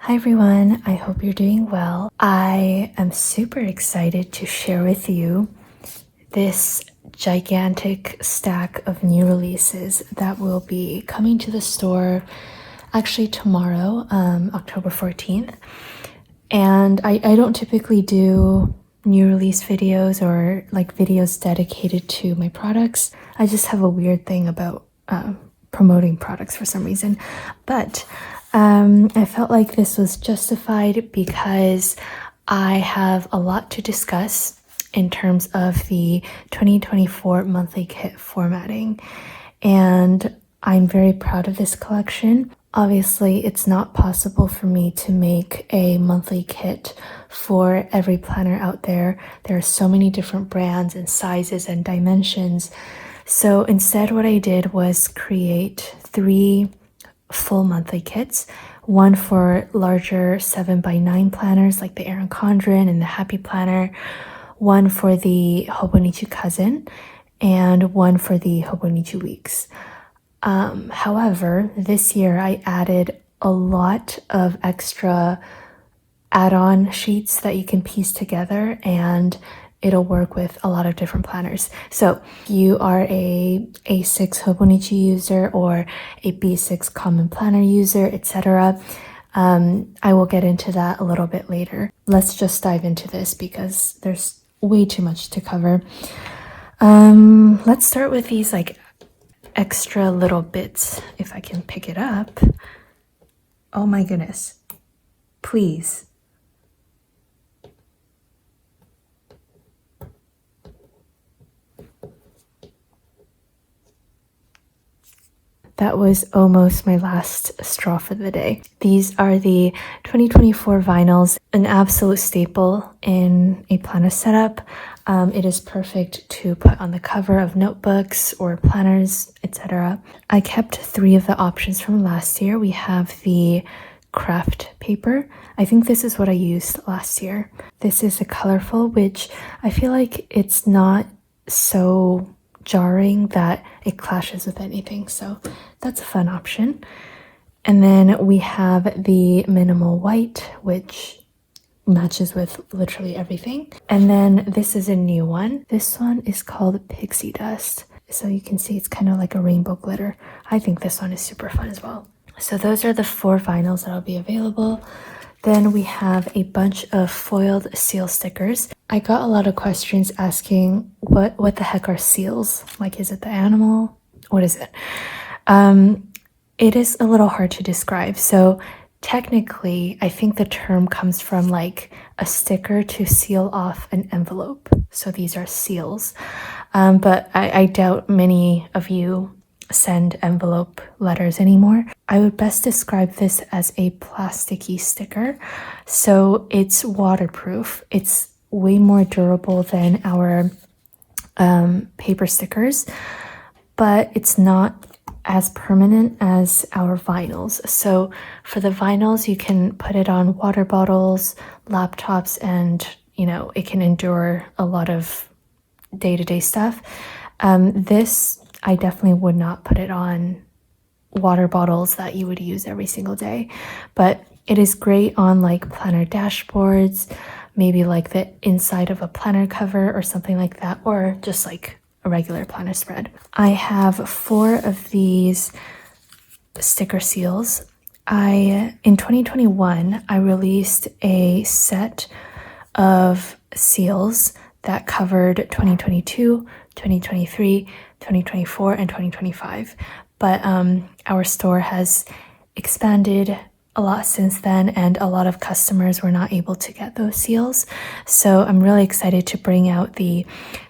Hi everyone, I hope you're doing well. I am super excited to share with you this gigantic stack of new releases that will be coming to the store actually tomorrow, October 14th. And I don't typically do new release videos or like videos dedicated to my products. I just have a weird thing about promoting products for some reason. But I felt like this was justified because I have a lot to discuss in terms of the 2024 monthly kit formatting. And I'm very proud of this collection. Obviously, it's not possible for me to make a monthly kit for every planner out there. There are so many different brands and sizes and dimensions. So instead, what I did was create 3 full monthly kits, one for larger 7x9 planners like the Erin Condren and the Happy Planner, one for the Hobonichi Cousin, and one for the Hobonichi Weeks. However, this year I added a lot of extra add-on sheets that you can piece together, and it'll work with a lot of different planners. So if you are a A6 Hobonichi user or a B6 Common Planner user, etc., I will get into that a little bit later. Let's just dive into this because there's way too much to cover. Let's start with these like extra little bits. If I can pick it up. Oh my goodness. Please. That was almost my last straw for the day. These are the 2024 vinyls, an absolute staple in a planner setup. It is perfect to put on the cover of notebooks or planners, etc. I kept 3 of the options from last year. We have the craft paper. I think this is what I used last year. This is a colorful, which I feel like it's not so jarring that it clashes with anything, so that's a fun option. And then we have the minimal white, which matches with literally everything. And then this is a new one. This one is called Pixie Dust, so you can see it's kind of like a rainbow glitter. I think this one is super fun as well. So those are the 4 vinyls that'll be available. Then we have a bunch of foiled seal stickers. I got a lot of questions asking what the heck are seals? Like, is it the animal? What is it? It is a little hard to describe. So technically, I think the term comes from like a sticker to seal off an envelope. So these are seals. But I doubt many of you send envelope letters anymore. I would best describe this as a plasticky sticker. So it's waterproof. It's way more durable than our paper stickers, but it's not as permanent as our vinyls. So for the vinyls, you can put it on water bottles, laptops, and it can endure a lot of day-to-day stuff. This I definitely would not put it on water bottles that you would use every single day, but it is great on like planner dashboards, maybe like the inside of a planner cover or something like that, or just like a regular planner spread. I have 4 of these sticker seals. In 2021, I released a set of seals that covered 2022, 2023, 2024, and 2025. But our store has expanded a lot since then, and a lot of customers were not able to get those seals. So I'm really excited to bring out the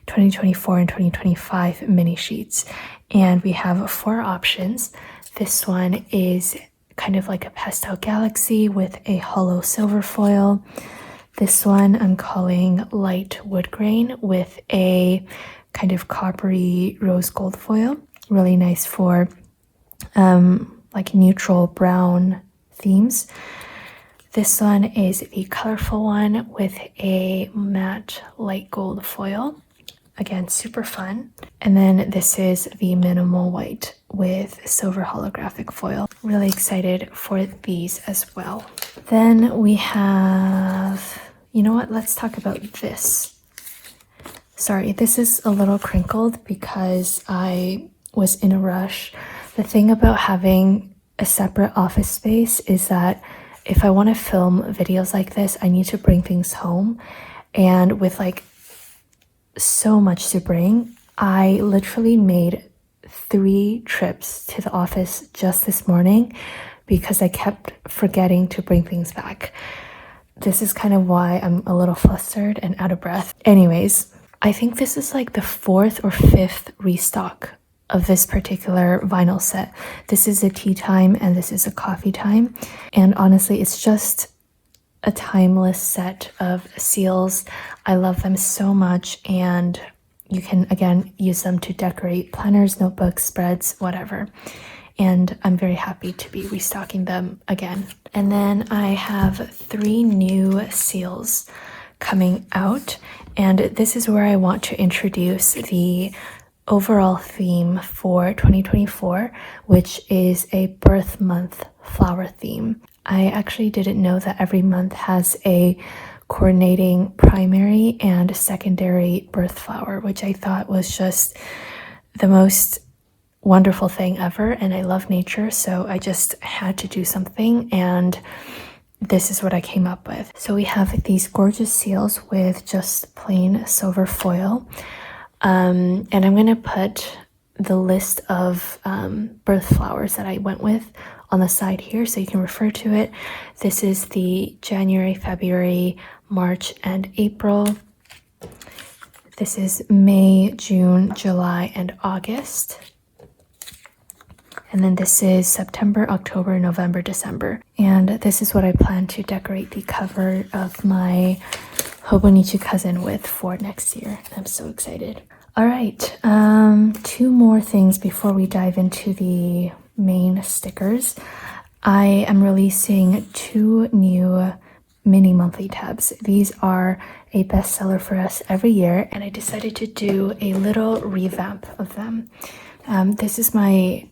2024 and 2025 mini sheets. And we have 4 options. This one is kind of like a pastel galaxy with a hollow silver foil. This one I'm calling light wood grain with a kind of coppery rose gold foil. Really nice for like neutral brown themes. This one is the colorful one with a matte light gold foil. again, super fun. And then this is the minimal white with silver holographic foil. Really excited for these as well. Then we have, you know what, let's talk about this. Sorry, this is a little crinkled because I was in a rush. The thing about having a separate office space is that if I want to film videos like this, I need to bring things home. And with like so much to bring, I literally made 3 trips to the office just this morning because I kept forgetting to bring things back. This is kind of why I'm a little flustered and out of breath. Anyways, I think this is like the 4th or 5th restock of this particular vinyl set. This is a tea time and this is a coffee time. And honestly, it's just a timeless set of seals. I love them so much, and you can again use them to decorate planners, notebooks, spreads, whatever. And I'm very happy to be restocking them again. And then I have 3 new seals coming out, and this is where I want to introduce the overall theme for 2024, which is a birth month flower theme. I actually didn't know that every month has a coordinating primary and secondary birth flower, which I thought was just the most wonderful thing ever. And I love nature, so I just had to do something, and this is what I came up with. So we have these gorgeous seals with just plain silver foil. And I'm going to put the list of birth flowers that I went with on the side here so you can refer to it. This is the January, February, March, and April. This is May, June, July, and August. And then this is September, October, November, December. And this is what I plan to decorate the cover of my Hobonichi Cousin with for next year. I'm so excited. All right, 2 more things before we dive into the main stickers. I am releasing 2 new mini monthly tabs. These are a bestseller for us every year, and I decided to do a little revamp of them. This is my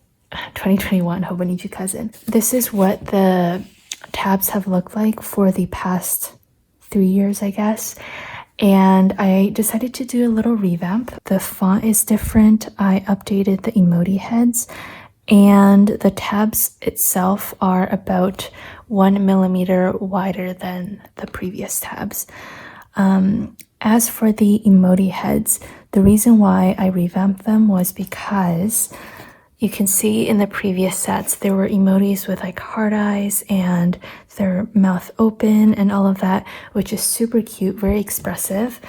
2021 Hobonichi Cousin. This is what the tabs have looked like for the past 3 years, I guess. And I decided to do a little revamp. The font is different. I updated the emoji heads, and the tabs itself are about 1 millimeter wider than the previous tabs. As for the emoji heads, the reason why I revamped them was because you can see in the previous sets there were emojis with like heart eyes and their mouth open and all of that, which is super cute, very expressive.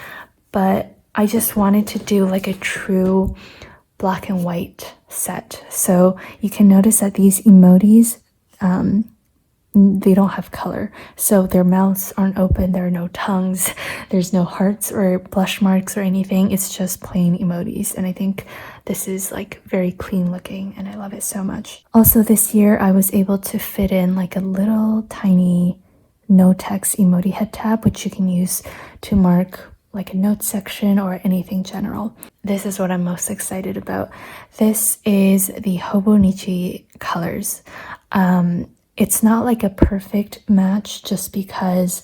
But I just wanted to do like a true black and white set. So you can notice that these emojis, they don't have color. So their mouths aren't open, there are no tongues, there's no hearts or blush marks or anything. It's just plain emojis. And I think this is like very clean looking and I love it so much. Also this year I was able to fit in like a little tiny no text emoji head tab, which you can use to mark like a note section or anything general. This is what I'm most excited about. This is the Hobonichi colors. It's not like a perfect match just because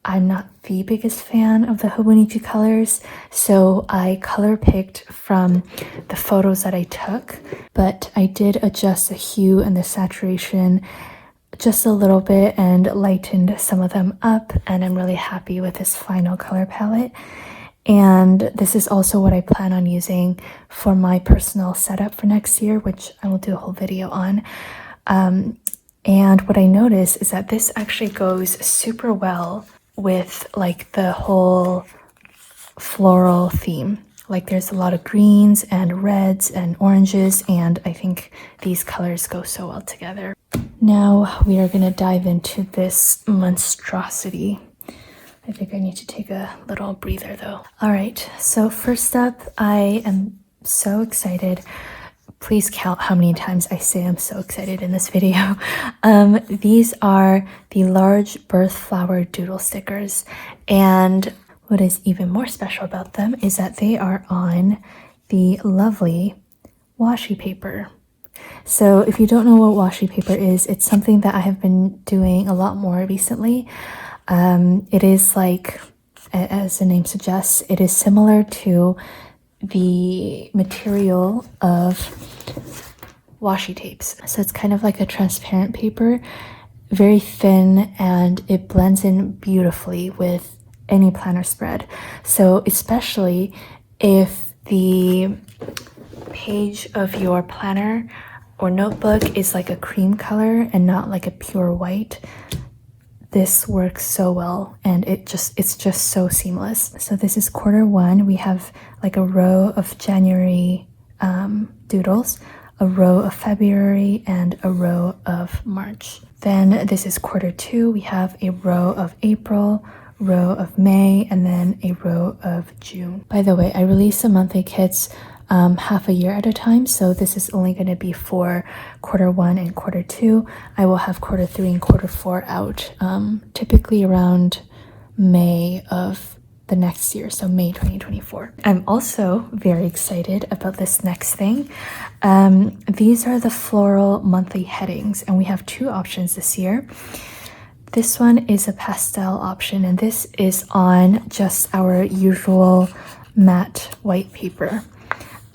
I'm not the biggest fan of the Hobonichi colors, so I color picked from the photos that I took, but I did adjust the hue and the saturation just a little bit and lightened some of them up, and I'm really happy with this final color palette. And this is also what I plan on using for my personal setup for next year, which I will do a whole video on. And what I noticed is that this actually goes super well with like the whole floral theme. Like there's a lot of greens and reds and oranges, and I think these colors go so well together. Now we are going to dive into this monstrosity. I think I need to take a little breather though. All right, so first up, I am so excited. Please count how many times I say I'm so excited in this video. These are the large birth flower doodle stickers. And What is even more special about them is that they are on the lovely washi paper. So if you don't know what washi paper is, it's something that I have been doing a lot more recently. It is like, as the name suggests, it is similar to the material of washi tapes. So it's kind of like a transparent paper, very thin, and it blends in beautifully with any planner spread. So especially if the page of your planner or notebook is like a cream color and not like a pure white, this works so well, and it's just so seamless. So this is quarter one. We have like a row of January doodles, a row of February, and a row of March. Then this is quarter two. We have a row of April, row of May, and then a row of June. By the way, I release the monthly kits half a year at a time, so this is only going to be for quarter one and quarter two. I will have quarter three and quarter four out typically around May of the next year, so May 2024. I'm also very excited about this next thing. These are the floral monthly headings, and we have two options this year. This one is a pastel option, and this is on just our usual matte white paper.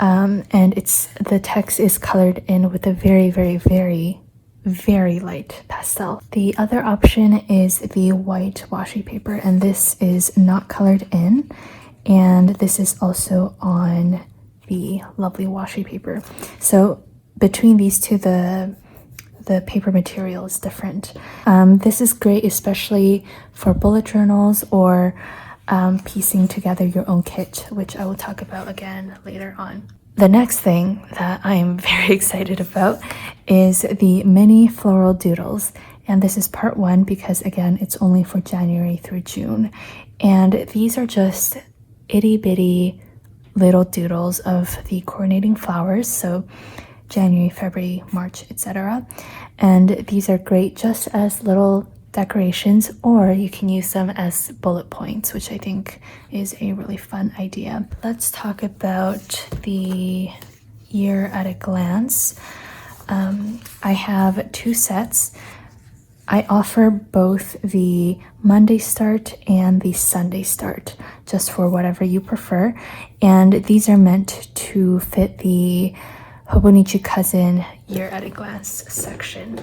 And the text is colored in with a very, very, very, very light pastel. The other option is the white washi paper, and this is not colored in, and this is also on the lovely washi paper. So between these two, the paper material is different. This is great, especially for bullet journals or piecing together your own kit, which I will talk about again later on. The next thing that I'm very excited about is the mini floral doodles. And this is part one because, again, it's only for January through June. And these are just itty bitty little doodles of the coordinating flowers. So January, February, March, etc. And these are great just as little decorations, or you can use them as bullet points, which I think is a really fun idea. Let's talk about the year at a glance. I have two sets. I offer both the Monday start and the Sunday start, just for whatever you prefer. And these are meant to fit the Hobonichi Cousin year at a glance section.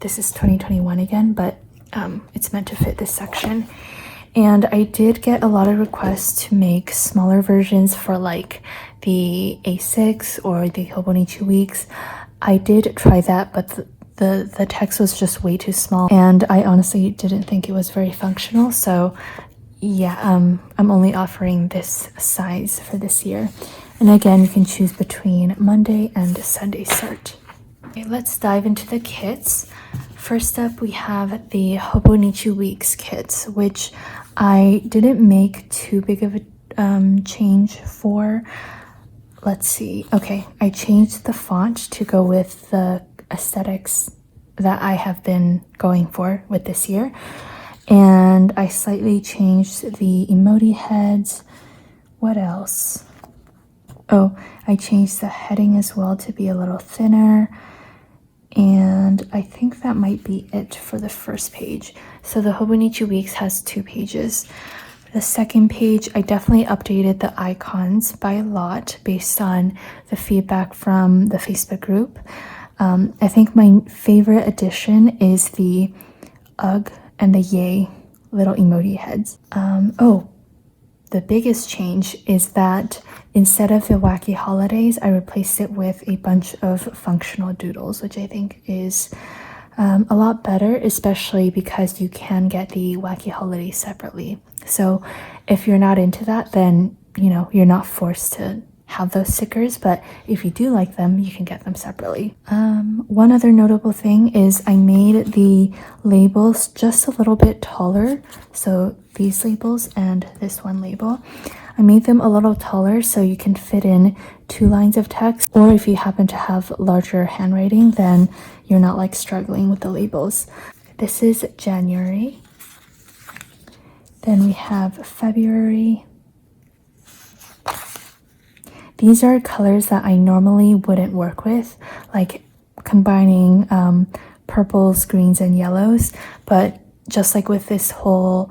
This is 2021 again, but it's meant to fit this section. And I did get a lot of requests to make smaller versions for like the A6 or the Hobonichi Weeks. I did try that, but the text was just way too small, and I honestly didn't think it was very functional. So yeah, I'm only offering this size for this year. And again, you can choose between Monday and Sunday start. Okay, let's dive into the kits. First up, we have the Hobonichi Weeks kits, which I didn't make too big of a change for. Let's see. Okay, I changed the font to go with the aesthetics that I have been going for with this year. And I slightly changed the emoji heads. What else? Oh, I changed the heading as well to be a little thinner. And I think that might be it for the first page. So the Hobonichi Weeks has 2 pages. For the second page, I definitely updated the icons by a lot based on the feedback from the Facebook group. I think my favorite addition is the ugh and the yay little emoji heads. The biggest change is that instead of the wacky holidays, I replaced it with a bunch of functional doodles, which I think is a lot better, especially because you can get the wacky holidays separately. So if you're not into that, then you're not forced to have those stickers, but if you do like them, you can get them separately. One other notable thing is I made the labels just a little bit taller. So these labels and this one label, I made them a little taller so you can fit in 2 lines of text, or if you happen to have larger handwriting, then you're not like struggling with the labels. This is January. Then we have February. These are colors that I normally wouldn't work with, like combining purples, greens, and yellows. But just like with this whole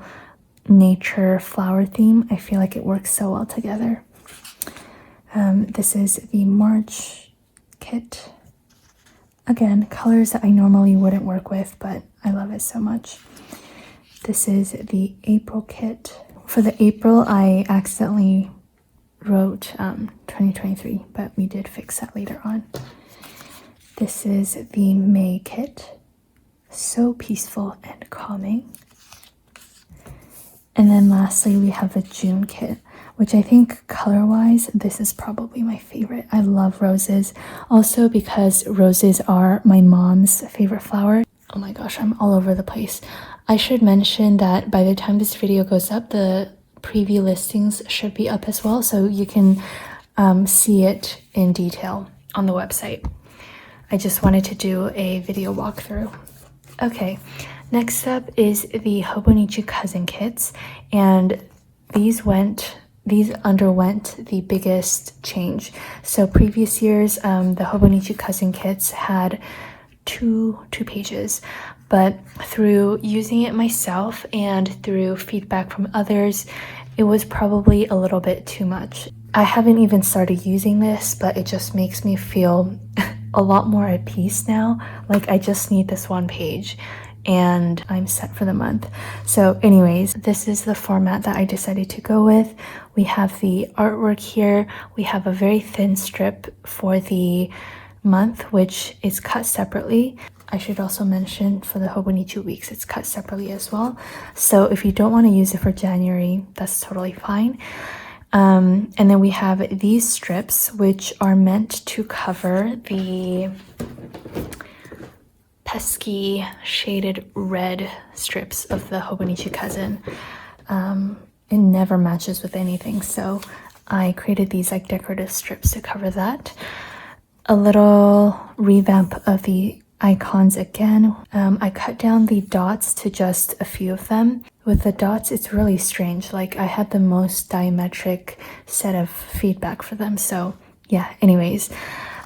nature flower theme, I feel like it works so well together. This is the March kit. Again, colors that I normally wouldn't work with, but I love it so much. This is the April kit. For the April, I accidentally wrote 2023, but we did fix that later on. This is the May kit. So peaceful and calming. And then lastly, we have the June kit, which I think color-wise, this is probably my favorite. I love roses. Also because roses are my mom's favorite flower. Oh my gosh, I'm all over the place. I should mention that by the time this video goes up, the preview listings should be up as well, so you can see it in detail on the website. I just wanted to do a video walkthrough. Okay, next up is the Hobonichi Cousin kits, and these underwent the biggest change. So previous years, the Hobonichi Cousin kits had two pages, but through using it myself and through feedback from others, it was probably a little bit too much. I haven't even started using this, but it just makes me feel a lot more at peace now. Like I just need this one page and I'm set for the month. So anyways, this is the format that I decided to go with. We have the artwork here. We have a very thin strip for the month, which is cut separately. I should also mention for the Hobonichi Weeks, it's cut separately as well. So if you don't want to use it for January, that's totally fine. And then we have these strips, which are meant to cover the pesky shaded red strips of the Hobonichi Cousin. It never matches with anything, so I created these like decorative strips to cover that. A little revamp of the icons again. I cut down the dots to just a few of them. With the dots, it's really strange. Like I had the most diametric set of feedback for them. So yeah, anyways,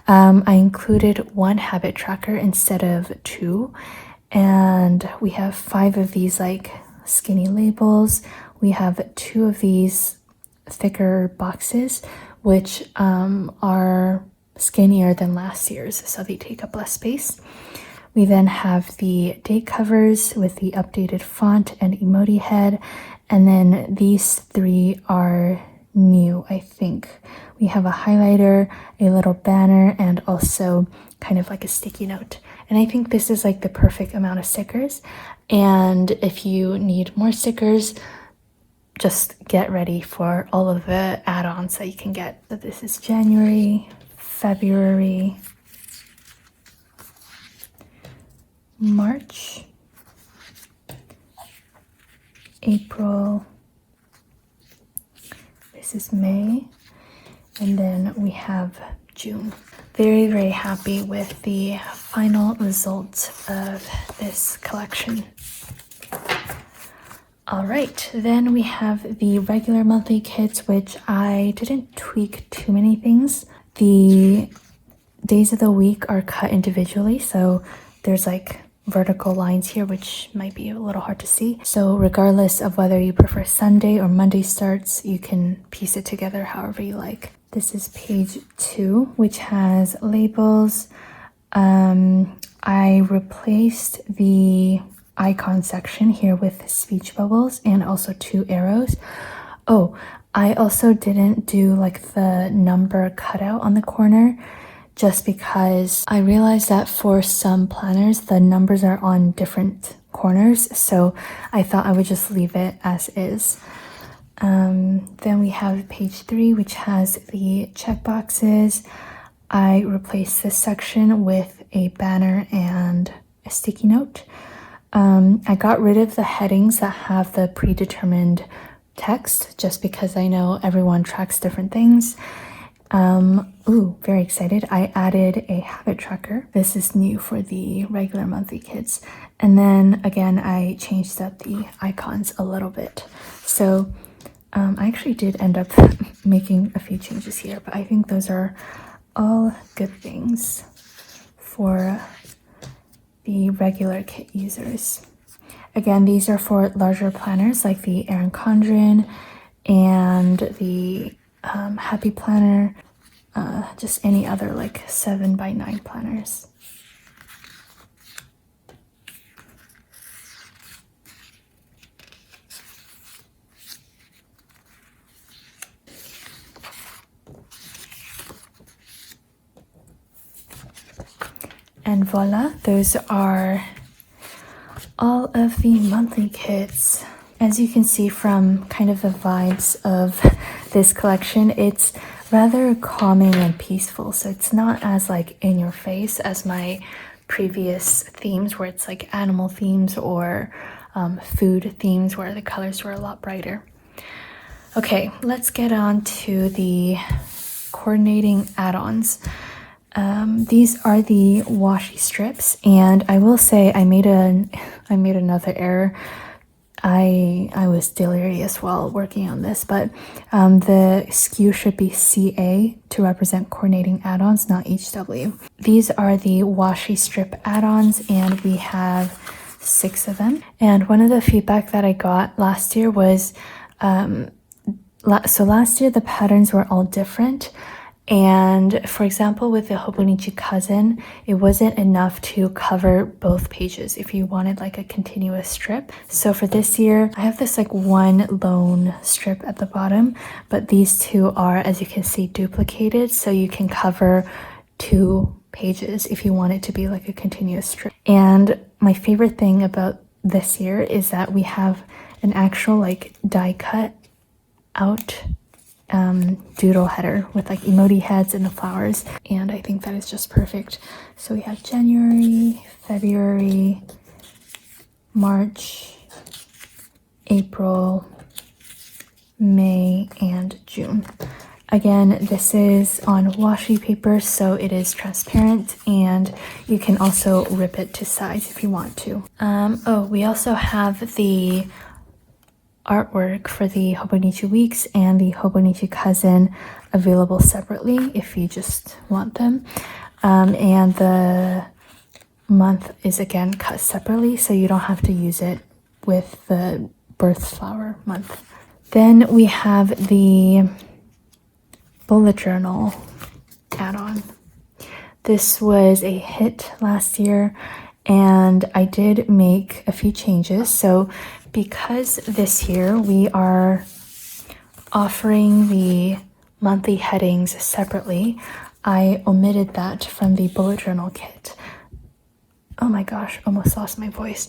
I included one habit tracker instead of two. And we have 5 of these like skinny labels. We have 2 of these thicker boxes, which are skinnier than last year's, so they take up less space. We then have the date covers with the updated font and emoji head, and then these 3 are new, I think. We have a highlighter, a little banner, and also kind of like a sticky note. And I think this is like the perfect amount of stickers. And if you need more stickers, just get ready for all of the add-ons that you can get. So this is January, February, March, April, this is May, and then we have June. Very, very happy with the final results of this collection. All right, then we have the regular monthly kits, which I didn't tweak too many things. The days of the week are cut individually, so there's like vertical lines here, which might be a little hard to see. So regardless of whether you prefer Sunday or Monday starts, you can piece it together however you like. This is page 2, which has labels. I replaced the icon section here with speech bubbles and also 2 arrows. Oh, I also didn't do like the number cutout on the corner, just because I realized that for some planners, the numbers are on different corners. So I thought I would just leave it as is. Then we have page 3, which has the checkboxes. I replaced this section with a banner and a sticky note. I got rid of the headings that have the predetermined text, just because I know everyone tracks different things. Ooh, very excited. I added a habit tracker. This is new for the regular monthly kits. And then again, I changed up the icons a little bit. So I actually did end up making a few changes here, but I think those are all good things for the regular kit users. Again, these are for larger planners like the Erin Condren and the Happy Planner, just any other like 7x9 planners. And voila, those are all of the monthly kits. As you can see from kind of the vibes of this collection, it's rather calming and peaceful. So it's not as like in your face as my previous themes where it's like animal themes or food themes where the colors were a lot brighter. Okay, let's get on to the coordinating add-ons. These are the washi strips, and I will say I made another error. I was delirious while working on this, but the SKU should be CA to represent coordinating add-ons, not HW. These are the washi strip add-ons, and we have 6 of them. And one of the feedback that I got last year was, so last year the patterns were all different. And for example, with the Hobonichi Cousin, it wasn't enough to cover both pages if you wanted like a continuous strip. So for this year, I have this like one lone strip at the bottom, but these two are, as you can see, duplicated. So you can cover 2 pages if you want it to be like a continuous strip. And my favorite thing about this year is that we have an actual like die cut out doodle header with like emoji heads and the flowers, and I think that is just perfect. So we have January, February, March, April, May, and June. Again, this is on washi paper, so it is transparent, and you can also rip it to size if you want to. Oh, we also have the artwork for the Hobonichi Weeks and the Hobonichi Cousin available separately if you just want them. And the month is again cut separately, so you don't have to use it with the birth flower month. Then we have the bullet journal add-on. This was a hit last year, and I did make a few changes. So because this year we are offering the monthly headings separately, I omitted that from the bullet journal kit. Oh my gosh, almost lost my voice.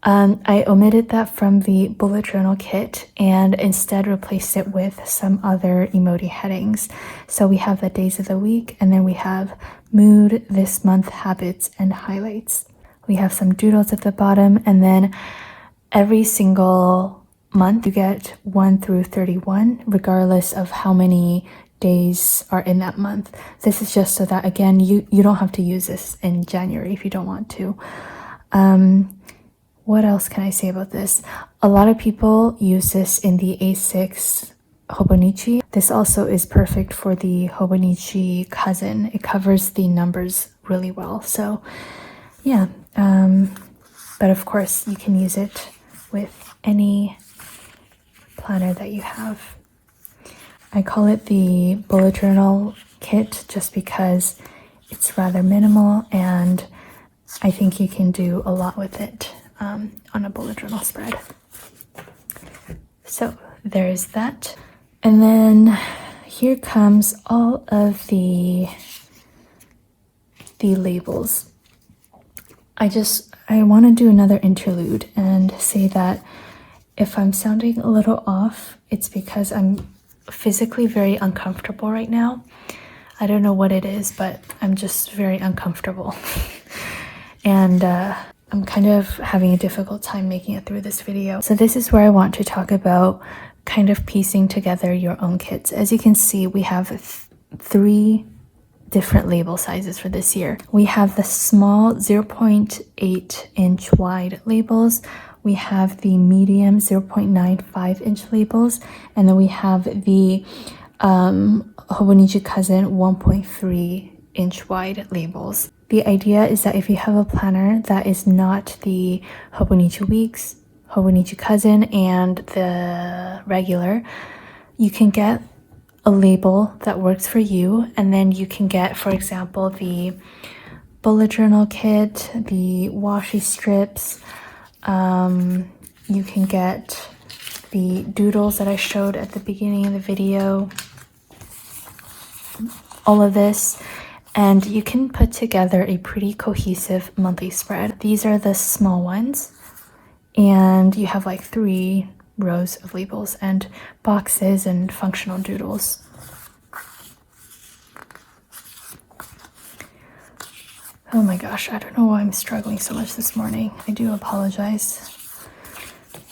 I omitted that from the bullet journal kit and instead replaced it with some other emoji headings. So we have the days of the week, and then we have mood, this month, habits, and highlights. We have some doodles at the bottom, and then every single month you get 1 through 31, regardless of how many days are in that month. This is just so that, again, you don't have to use this in January if you don't want to. What else can I say about this? A lot of people use this in the A6 Hobonichi. This also is perfect for the Hobonichi Cousin. It covers the numbers really well. So yeah, but of course you can use it with any planner that you have. I call it the bullet journal kit just because it's rather minimal, and I think you can do a lot with it on a bullet journal spread. So there's that. And then here comes all of the labels. I want to do another interlude and say that if I'm sounding a little off, it's because I'm physically very uncomfortable right now. I don't know what it is, but I'm just very uncomfortable. And I'm kind of having a difficult time making it through this video. So this is where I want to talk about kind of piecing together your own kits. As you can see, we have 3 different label sizes for this year. We have the small 0.8 inch wide labels, we have the medium 0.95 inch labels, and then we have the Hobonichi Cousin 1.3 inch wide labels. The idea is that if you have a planner that is not the Hobonichi Weeks, Hobonichi Cousin, and the regular, you can get a label that works for you, and then you can get, for example, the bullet journal kit, the washi strips, you can get the doodles that I showed at the beginning of the video, all of this, and you can put together a pretty cohesive monthly spread. These are the small ones, and you have like 3 rows of labels and boxes and functional doodles. Oh my gosh, I don't know why I'm struggling so much this morning. I do apologize.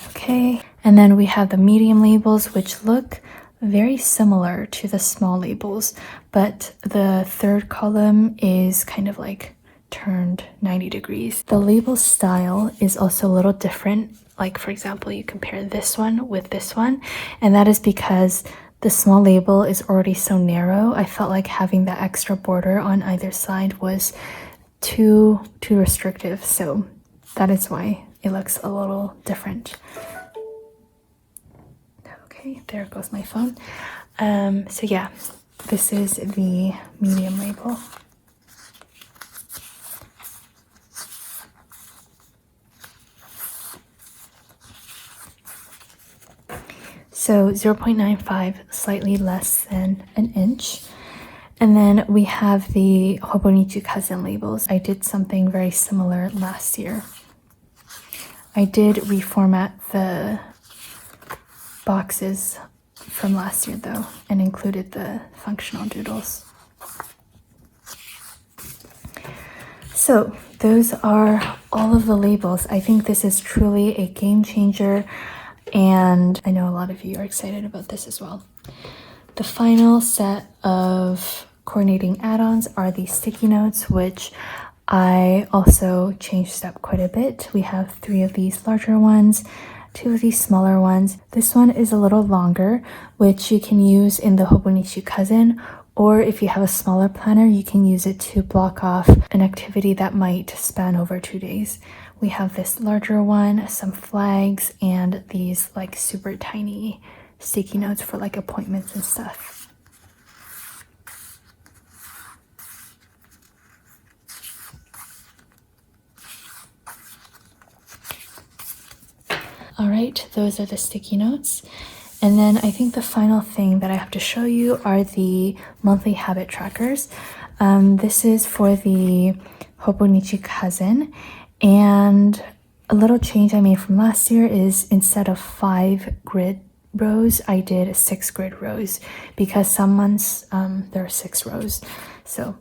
Okay, and then we have the medium labels, which look very similar to the small labels, but the third column is kind of like turned 90 degrees. The label style is also a little different. Like, for example, you compare this one with this one, and that is because the small label is already so narrow. I felt like having that extra border on either side was too restrictive, so that is why it looks a little different. Okay, there goes my phone. So yeah, this is the medium label. So 0.95, slightly less than an inch. And then we have the Hobonichi Cousin labels. I did something very similar last year. I did reformat the boxes from last year though, and included the functional doodles. So those are all of the labels. I think this is truly a game changer, and I know a lot of you are excited about this as well. The final set of coordinating add-ons are the sticky notes, which I also changed up quite a bit. We have 3 of these larger ones, 2 of these smaller ones. This one is a little longer, which you can use in the Hobonichi Cousin, or if you have a smaller planner, you can use it to block off an activity that might span over 2 days. We have this larger one, some flags, and these like super tiny sticky notes for like appointments and stuff. All right, those are the sticky notes. And then I think the final thing that I have to show you are the monthly habit trackers. This is for the Hobonichi Cousin, and a little change I made from last year is instead of 5 grid rows, I did 6 grid rows, because some months there are 6 rows. So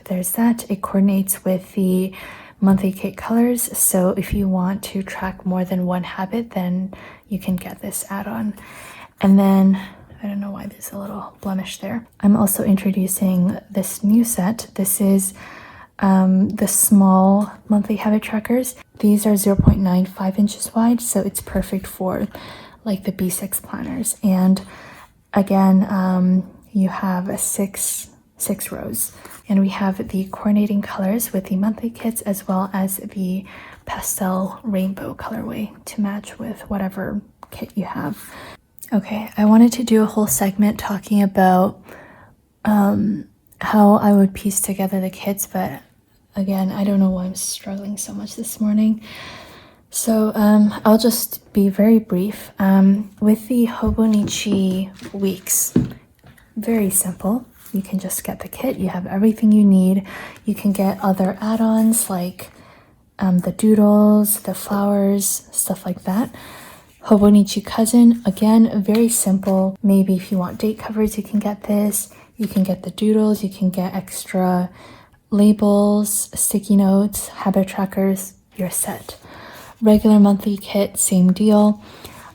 there's that. It coordinates with the monthly kit colors, so if you want to track more than one habit, then you can get this add-on. And then I don't know why there's a little blemish there. I'm also introducing this new set. This is the small monthly habit trackers. These are 0.95 inches wide, so it's perfect for like the B6 planners. And again, you have 6 rows. And we have the coordinating colors with the monthly kits, as well as the pastel rainbow colorway to match with whatever kit you have. Okay, I wanted to do a whole segment talking about how I would piece together the kits, but again, I don't know why I'm struggling so much this morning. So I'll just be very brief. With the Hobonichi Weeks, very simple. You can just get the kit. You have everything you need. You can get other add-ons like the doodles, the flowers, stuff like that. Hobonichi Cousin, again, very simple. Maybe if you want date covers, you can get this. You can get the doodles. You can get extra labels, sticky notes, habit trackers. You're set. Regular monthly kit, same deal.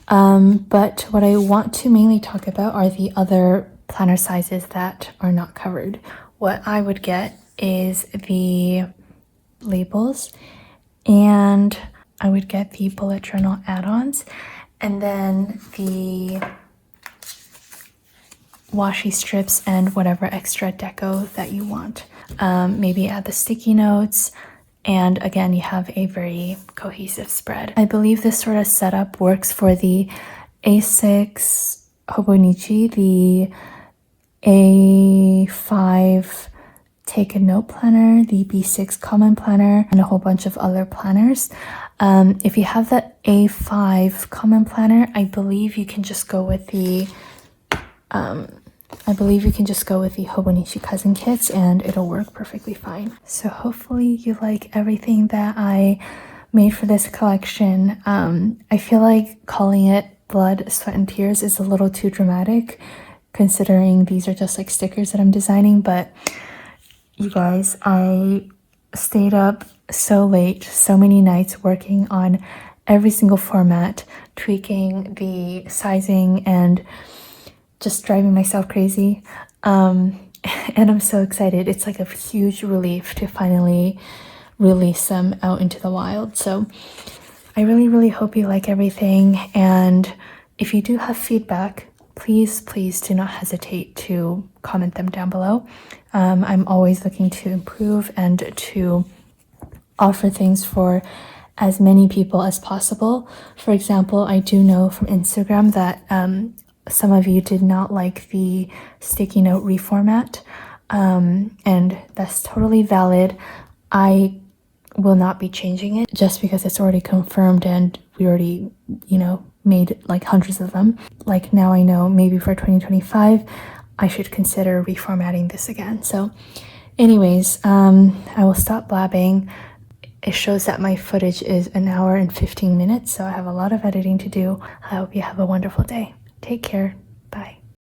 But what I want to mainly talk about are the other planner sizes that are not covered. What I would get is the labels, and I would get the bullet journal add-ons, and then the washi strips and whatever extra deco that you want. Maybe add the sticky notes, and again, you have a very cohesive spread. I believe this sort of setup works for the A6 Hobonichi, the A5 Take a Note planner, the B6 Common planner, and a whole bunch of other planners. If you have the A5 Common planner, I believe you can just go with the Hobonichi Cousin kits and it'll work perfectly fine. So hopefully you like everything that I made for this collection. I feel like calling it Blood, Sweat, and Tears is a little too dramatic, considering these are just like stickers that I'm designing, but you guys, I stayed up so late, so many nights working on every single format, tweaking the sizing and just driving myself crazy. And I'm so excited. It's like a huge relief to finally release them out into the wild. So I really hope you like everything. And if you do have feedback, please do not hesitate to comment them down below. I'm always looking to improve and to offer things for as many people as possible. For example, I do know from Instagram that some of you did not like the sticky note reformat, and that's totally valid. I will not be changing it just because it's already confirmed and we already, made like hundreds of them. Like now I know maybe for 2025 I should consider reformatting this again. So anyways, I will stop blabbing. It shows that my footage is 1 hour and 15 minutes, so I have a lot of editing to do. I hope you have a wonderful day. Take care.